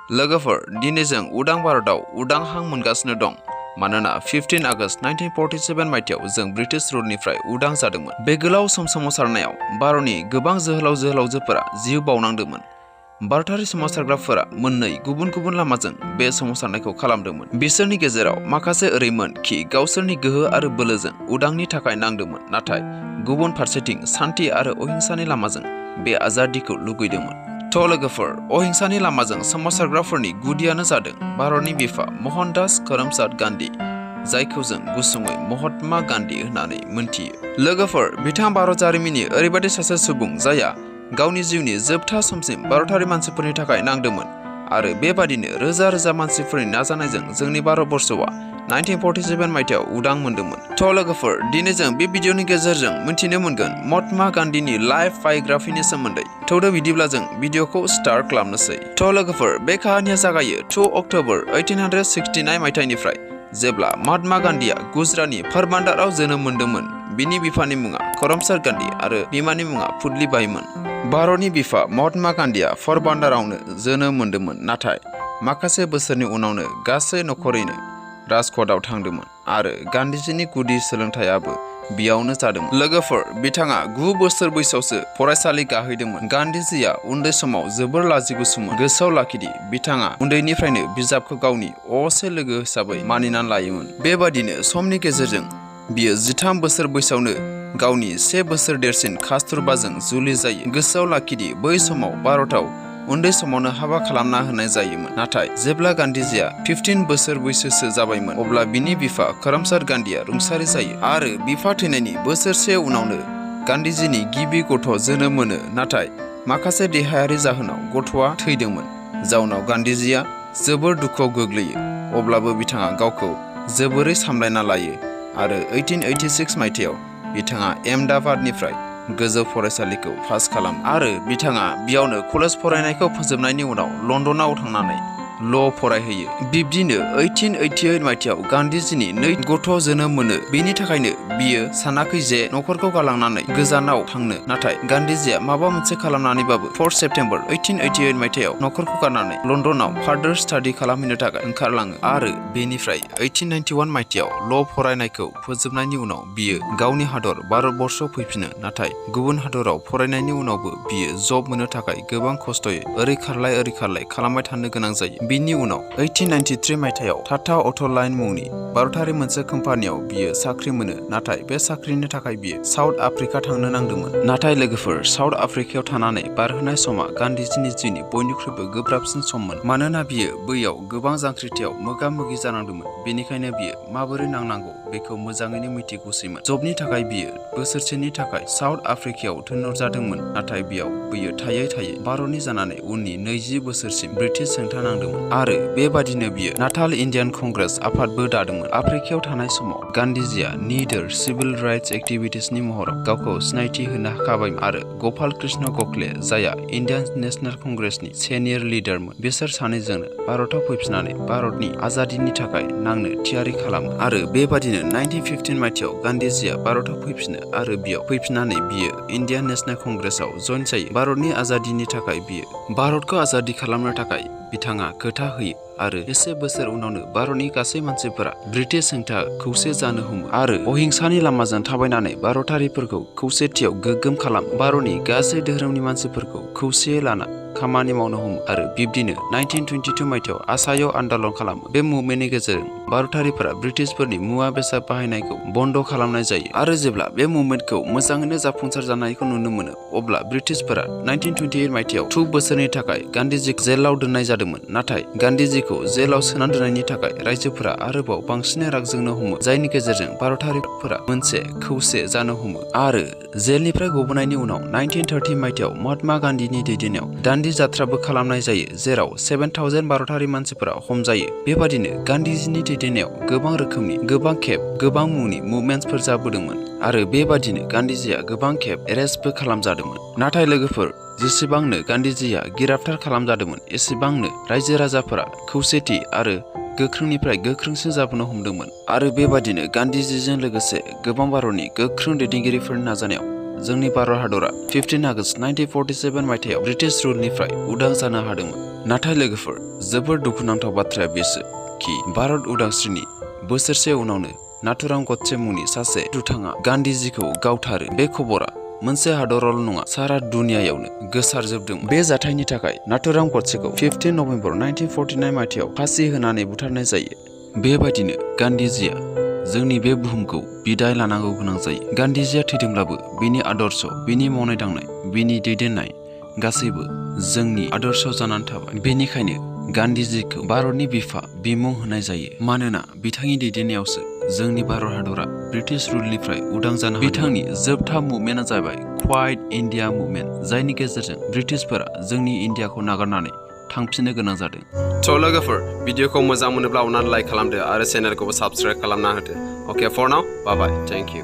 लोगोफोर दिनै जों उदां भारतआव उदां हां मोनगासिनो दं मानोना 15 आगस्ट 1947 मायथाइयाव जों ब्रिटिश रुलनिफ्राय उदां जादोंमोन। बे गोलाव सम सोमावसारनायाव भारतनि गोबां जोहोलाव-जोहोलावजोफोरा जिउ बावनांदोंमोन। भारतारि सोमावसारग्राफोरा मोननै गुबुन गुबुन लामाजों बे सोमावसारनायखौ खालामदोंमोन। बिसोरनि गेजेराव माखासे ओरैमोन खि गावसोरनि गोहो आरो बोलोजों उदांनि थाखाय नांदोंमोन, नाथाय गुबुन फारसेथिं सान्थि आरो अहिंसानि लामाजों बे आजादिखौ लुगैदोंमोन। लोगोफोर, अहिंसानि लामाजों सोमावसारग्राफोरनि गुदियानो जादों भारतनि बिफा महनदास करमचान्द गान्धी, जायखौ जों गुसुङै महात्मा गान्धी होननानै मोनथियो। लोगोफोर, बिथाङा भारत जारिमिननि ओरैबायदि सासे सुबुं जायहा गावनि जिउनि जोबथा समसिम भारतारि मानसिफोरनि थाखाय नांदोंमोन आरो बेबादिनो रोजा रोजा मानसिफोरनि नाजानायजों जोंनि भारतबर्षआ 1947 मायथाइयाव उदां मोनदोंमोन। लोगोफोर, दिनै जों बे भिडिअनि गेजेरजों मिन्थिनो मोनगोन महात्मा गान्धीनि लाइफ बाय'ग्राफिनि सोमोन्दै। बिदिब्ला जों भिडिअखौ स्टार्ट खालामनोसै। लोगोफोर, बे काहानिया जागायो 2 अक्ट'बर 1869 मायथाइनिफ्राय, जेब्ला महात्मा गान्धीया गुजरातनि पोरबन्दराव जोनोम मोनदोंमोन। बिनि बिफानि मुङा करमचान्द गान्धी आरो बिमानि मुङा फुदलिबाईमोन। भारतनि बिफा महात्मा गान्धीया पोरबन्दरावनो जोनोम मोनदोंमोन, नाथाय माखासे बोसोरनि उनावनो गासै नखरैनो राजकटआव थांदोंमोन आरो गान्धीजीनि गुदि सोलोंथायाबो बेयावनो जादोंमोन। लोगोफोर, बिथाङा 9 बोसोर बैसोआवसो फरायसालि गाहैदोंमोन। गान्धीजीया उन्दै समाव जोबोर लाजिगुसुमोन। गोसोआव लाखिदि बिथाङा उन्दैनिफ्रायनो बिजाबखौ गावनि असे लोगो हिसाबै मानिनानै लायोमोन। बेबादिनो समनि गेजेरजों बियो 13 बोसोर बैसोआवनो गावनि 1 बोसोर देरसिन कास्तुरबाजों जुलि जायो। गोसोआव लाखिदि बै समाव भारताव उन्दै समावनो हाबा खालामना होनाय जायोमोन, नाथाय जेब्ला गान्धीजीया 15 बोसोर बैसोसो जाबायमोन, अब्ला बिनि बिफा करमचान्द गान्धीया रुंसारि जायो आरो बिफा थैनायनि बोसोरसे उनावनो गान्धीजीनि गिबि गथ' जोनोम मोनो, नाथाय माखासे देहायारि जाहोनाव गथ'आ थैदोंमोन। जाउनाव गान्धीजीया जोबोर दुखुआव गोग्लैयो, अब्लाबो बिथाङा गावखौ जोबोरै सामलायना लायो आरो 1886 मायथाइयाव बिथाङा अहमदाबादनिफ्राय गोजौ फरायसालिखौ पास खालामो आरो बिथाङा बेयावनो कलेज फरायनायखौ फोजोबनायनि उनाव लन्दनाव थांनानै ल' फरायहैयो। बिब्दिनो 1888 मायथाइयाव गान्धीजीनि 2 गथ' जोनोम मोनो। बेनि थाखायनो बियो सानाखै जे नखरखौ गालांनानै गोजानाव थांनो, नाथाय गान्धीजीया माबा मोनसे खालामनानैबाबो 4 सेप्तेम्बर 1888 मायथाइयाव नखरखौ गारनानै लन्दनाव फार्दार स्टाडि खालामहैनो थाखाय ओंखारलाङो आरो बेनिफ्राय 1891 मायथाइयाव ल' फरायनायखौ फोजोबनायनि उनाव बियो गावनि हादर भारतबर्षआव फैफिनो, नाथाय गुबुन हादराव फरायनायनि उनावबो बियो जब मोननो थाखाय गोबां खस्थ'यै ओरै खारलाय खालामबाय थानो गोनां जायो। बिनि उनाव 1893 मायथाइयाव टाटा अट' लाइन मुंनि भारतारि मोनसे कम्पानियाव बियो साख्रि मोनो, नाथाय बे साख्रिनि थाखाय बियो साउथ आफ्रिका थांनो नांदोंमोन। नाथाय लोगोफोर, साउथ आफ्रिकायाव थानानै बारहोनाय समा गान्धीजीनि जिउनि बयनिख्रुइबो गोब्राबसिन सममोन, मानोना बियो बैयाव गोबां जांख्रिथायाव मोगा मोगि जानांदोंमोन। बेनिखायनो बियो माबोरै नांनांगौ बेखौ मोजाङैनो मिथिगौसैमोन। जबनि थाखाय बियो बोसोरसेनि थाखाय साउथ आफ्रिकायाव थिनहरजादोंमोन, नाथाय बेयाव बियो थायै भारतनि जानानै उननि 20 बोसोरसिम ब्रिटिश हेंथा नांदोंमोन आरो बेबादिनो बियो नाताल इन्डियान कंग्रेस आफादबो दादोंमोन। आफ्रिकायाव थानाय समाव गान्धीजीया निडर सिभिल राइट्स एक्टिभिटिसनि महराव गावखौ सिनायथि होनो हाखाबायमोन आरो गपाल कृष्ण गखले, जायहा इन्डियान नेशनेल कंग्रेसनि सिनियर लिडारमोन, बिसोर सानैजोंनो भारताव फैफिननानै भारतनि आजादिनि थाखाय नांनो थियारि खालामो आरो बेबादिनो 1915 मायथाइयाव गान्धीजीया भारताव फैफिनो आरो बेयाव फैफिननानै बियो इन्डियान नेशनेल कंग्रेसआव जइन जायो। भारतनि आजादिनि थाखाय बियो भारतखौ आजादि खालामनो थाखाय बिथाङा खोथा होयो आरो एसे बोसोर उनावनो भारतनि गासै मानसिफोरा ब्रिटिश हेंथा खौसे जानो हमो आरो अहिंसानि लामाजों थाबायनानै भारतारिफोरखौ खौसेथियाव गोग्गोम खालामो। भारतनि गासै धोरोमनि मानसिफोरखौ खौसेयै लाना खामानि मावनो हमो आरो बिब्दिनो 1922 मायथाइयाव आसायाव आन्दलन खालामो। बे मुभमेन्टनि गेजेरजों भारतारिफोरा ब्रिटिशफोरनि मुवा बेसाद बाहायनायखौ बन्द' खालामनाय जायो आरो जेब्ला बे मुभमेन्टखौ मोजाङैनो जाफुंसार जानायखौ नुनो मोनो, अब्ला ब्रिटिशफोरा 1928 मायथाइयाव 2 बोसोरनि थाखाय गान्धीजीखौ जेलाव दोननाय जादोंमोन, नाथाय गान्धीजीखौ जेलाव सोनानै दोननायनि थाखाय रायजोफोरा आरोबाव बांसिनै राग जोंनो हमो, जायनि गेजेरजों भारतारिफोरा मोनसे खौसे जानो हमो आरो जेलनिफ्राय गबोनायनि उनाव 1930 मायथाइयाव महात्मा गान्धीनि दैदेननायाव दान्दि जात्राबो खालामनाय जायो, जेराव 7000 भारतारि मानसिफोरा हमजायो। बेबादिनो गान्धीजीनि दैदेननायाव गोबां रोखोमनि गोबां मुंनि मुभमेन्टफोर जाबोदोंमोन आरो बेबादिनो गान्धीजीया गोबां खेब एरेस्टबो खालामजादोंमोन। नाथाय लोगोफोर, जेसेबांनो गान्धीजीया गिरफ्तार खालामजादोंमोन, एसेबांनो रायजो राजाफोरा खौसेथि आरो गोख्रोंनिफ्राय गोख्रोंसिन जाबोनो हमदोंमोन आरो बेबादिनो गान्धीजीजों लोगोसे गोबां भारतनि गोख्रों दैदेनगिरिफोरनि नाजानायाव जोंनि भारत हादरा 15 आगस्ट 1947 मायथाइयाव ब्रिटिश रुलनिफ्राय उदां जानो हादोंमोन। नाथाय लोगोफोर, जोबोद दुखुनांथाव बाथ्राया बेसो कि भारत उदांस्रिनि बोसोरसे उनावनो नाथुराम गडसे मुंनि सासे दुथाङा गान्धीजीखौ गावथारो। बे खबरा मोनसे हादरावल' नङा, सारा दुनियायावनो गोसारजोबदों। बे जाथायनि थाखाय नाथुराम गडसेखौ 15 नभेम्बर 1949 मायथाइयाव फासि होनानै बुथारनाय जायो। बेबायदिनो गान्धीजीया जोंनि बे बुहुमखौ बिदाय लानांगौ गोनां जायो। गान्धीजीया थैदोंब्लाबो बिनि आदर्श, बिनि मावनाय दांनाय, बिनि दैदेननाय गासैबो जोंनि आदर्श जानानै थाबाय। बेनिखायनो गान्धीजीखौ भारतनि बिफा बिमुं होनाय जायो। मानोना बिथांनि दैदेननायावसो जोंनि भारत हादरा ब्रिटिश रुलनिफ्राय उदां जानो हादों। बिथांनि जोबथा मुभमेन्टआ जाबाय क्वाइट इन्डिया मुभमेन्ट, जायनि गेजेरजों ब्रिटिशफोरा जोंनि इन्डियाखौ नागारनानै थांफिननो गोनां जादों। स' लोगोफोर, भिडिअखौ मोजां मोनोब्ला अननानै लाइक खालामदो आरो चेनेलखौबो साबस्क्राइब खालामना होदो। Okay, for now, bye bye, thank U.